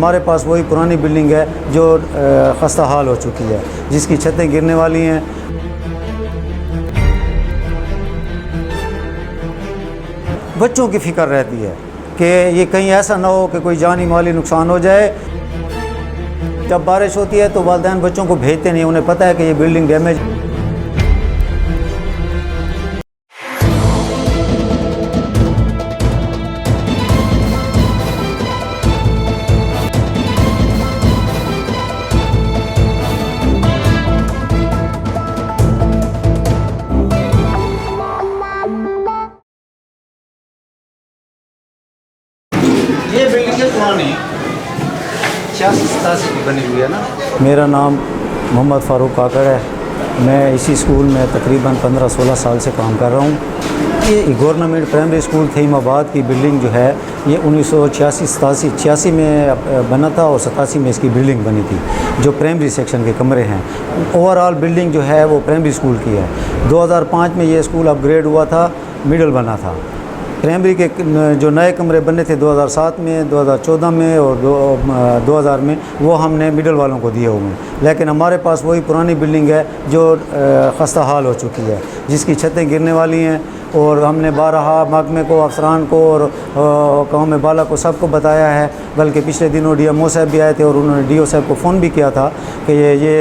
हमारे पास वही पुरानी बिल्डिंग है जो खस्ता हाल हो चुकी है, जिसकी छतें गिरने वाली हैं। बच्चों की फ़िक्र रहती है कि ये कहीं ऐसा ना हो कि कोई जानी माली नुकसान हो जाए। जब बारिश होती है तो वालिदैन बच्चों को भेजते नहीं, उन्हें पता है कि ये बिल्डिंग डैमेज। ये बिल्डिंग पुरानी 86-87 की बनी हुई है ना। मेरा नाम मोहम्मद फ़ारूक काकड़ है। मैं इसी स्कूल में तकरीबन 15-16 साल से काम कर रहा हूँ। ये गवर्नमेंट प्राइमरी स्कूल थईमाबाद की बिल्डिंग जो है ये 1986 में बना था और 87 में इसकी बिल्डिंग बनी थी, जो प्राइमरी सेक्शन के कमरे हैं। ओवरऑल बिल्डिंग जो है वो प्राइमरी स्कूल की है। 2005 में ये स्कूल अपग्रेड हुआ था, मिडल बना था। प्राइमरी के जो नए कमरे बने थे 2007 में, 2014 में और 2000 में, वो हमने मिडल वालों को दिए हुए हैं। लेकिन हमारे पास वही पुरानी बिल्डिंग है जो खस्ता हाल हो चुकी है, जिसकी छतें गिरने वाली हैं। और हमने बारहा महकमे को, अफसरान को और कौम बाला को सबको बताया है। बल्कि पिछले दिनों DMO साहब भी आए थे और उन्होंने DO साहब को फ़ोन भी किया था कि ये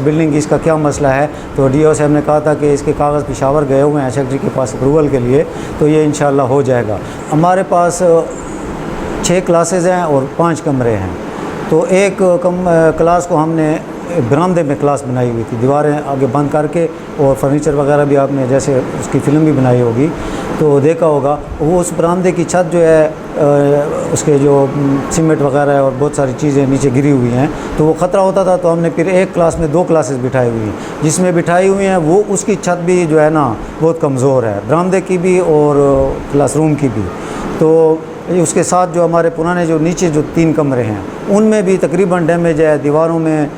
बिल्डिंग की इसका क्या मसला है। तो DO साहब ने कहा था कि इसके कागज़ पेशावर गए हुए हैं सेक्रेटरी के पास अप्रूवल के लिए, तो ये इंशाल्लाह हो जाएगा। हमारे पास 6 क्लासेज़ हैं और 5 कमरे हैं। तो एक क्लास को हमने बरामदे में क्लास बनाई हुई थी, दीवारें आगे बंद करके, और फर्नीचर वगैरह भी आपने जैसे उसकी फ़िल्म भी बनाई होगी तो देखा होगा। वो उस बरामदे की छत जो है उसके जो सीमेंट वगैरह है और बहुत सारी चीज़ें नीचे गिरी हुई हैं, तो वो ख़तरा होता था। तो हमने फिर एक क्लास में 2 क्लासेस बिठाई हुई हैं, जिसमें बिठाई हुई हैं वो उसकी छत भी जो है ना बहुत कमज़ोर है, बरामदे की भी और क्लासरूम की भी। तो उसके साथ जो हमारे पुराने जो नीचे जो 3 कमरे हैं उनमें भी तकरीबन डैमेज है, दीवारों में,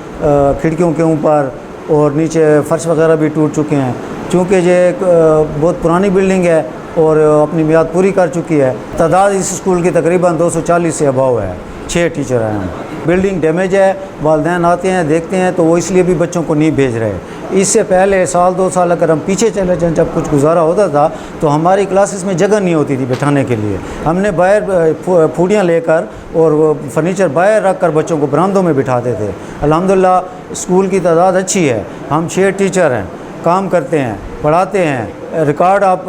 खिड़कियों के ऊपर और नीचे फ़र्श वगैरह भी टूट चुके हैं। चूँकि ये एक बहुत पुरानी बिल्डिंग है और अपनी मियाद पूरी कर चुकी है। तादाद इस स्कूल की तकरीबन 240 से अबाव है, 6 टीचर हैं हम। बिल्डिंग डैमेज है, वालिदैन आते हैं देखते हैं, तो वो इसलिए भी बच्चों को नहीं भेज रहे। इससे पहले साल 2 साल अगर हम पीछे चले जाएं, जब कुछ गुजारा होता था तो हमारी क्लासेस में जगह नहीं होती थी बैठाने के लिए। हमने बाहर फूडियाँ लेकर और फर्नीचर बाहर रख कर बच्चों को बरामदों में बिठाते थे। अल्हम्दुलिल्लाह स्कूल की तादाद अच्छी है, हम 6 टीचर हैं, काम करते हैं, पढ़ाते हैं। रिकॉर्ड आप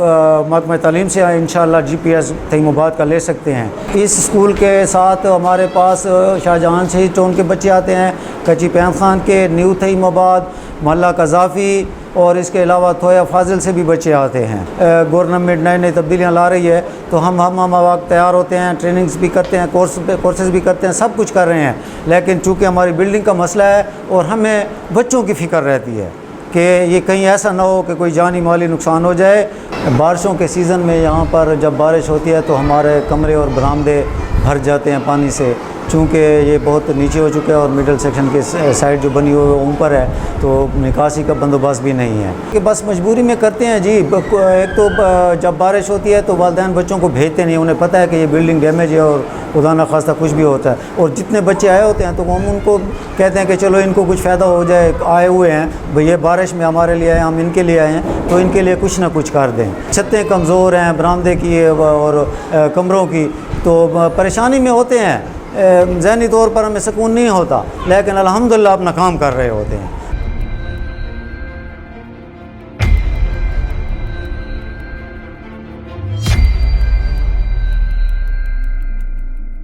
महकमा तालीम से इंशाअल्लाह GPS थईमाबाद का ले सकते हैं। इस स्कूल के साथ हमारे पास शाहजहां शहीद टाउन के बच्चे आते हैं, कच्ची पैम खान के, न्यू थईमाबाद, मोहल्ला कज़ाफ़ी, और इसके अलावा थोया फाजिल से भी बच्चे आते हैं। गवर्नमेंट नई तब्दीलियाँ ला रही है, तो हम वक्त तैयार होते हैं, ट्रेनिंग्स भी करते हैं, कोर्सेज़ भी करते हैं, सब कुछ कर रहे हैं। लेकिन चूँकि हमारी बिल्डिंग का मसला है और हमें बच्चों की फ़िक्र रहती है कि ये कहीं ऐसा ना हो कि कोई जानी माली नुकसान हो जाए। बारिशों के सीज़न में यहाँ पर जब बारिश होती है तो हमारे कमरे और बरामदे भर जाते हैं पानी से, चूँकि ये बहुत नीचे हो चुका है और मिडल सेक्शन के साइड जो बनी हुई है ऊपर है, तो निकासी का बंदोबस्त भी नहीं है कि बस मजबूरी में करते हैं जी। एक तो जब बारिश होती है तो वालिदैन बच्चों को भेजते नहीं, उन्हें पता है कि ये बिल्डिंग डैमेज है और खुदा न खास्ता कुछ भी होता है। और जितने बच्चे आए होते हैं तो हम उनको कहते हैं कि चलो इनको कुछ फ़ायदा हो जाए, आए हुए हैं भाई, ये बारिश में हमारे लिए आए, हम इनके लिए आए हैं, तो इनके लिए कुछ ना कुछ कर दें। छतें कमज़ोर हैं बरामदे की और कमरों की, तो परेशानी में होते हैं। ज़हनी तौर पर हमें सुकून नहीं होता, लेकिन अल्हम्दुलिल्लाह अपना काम कर रहे होते हैं।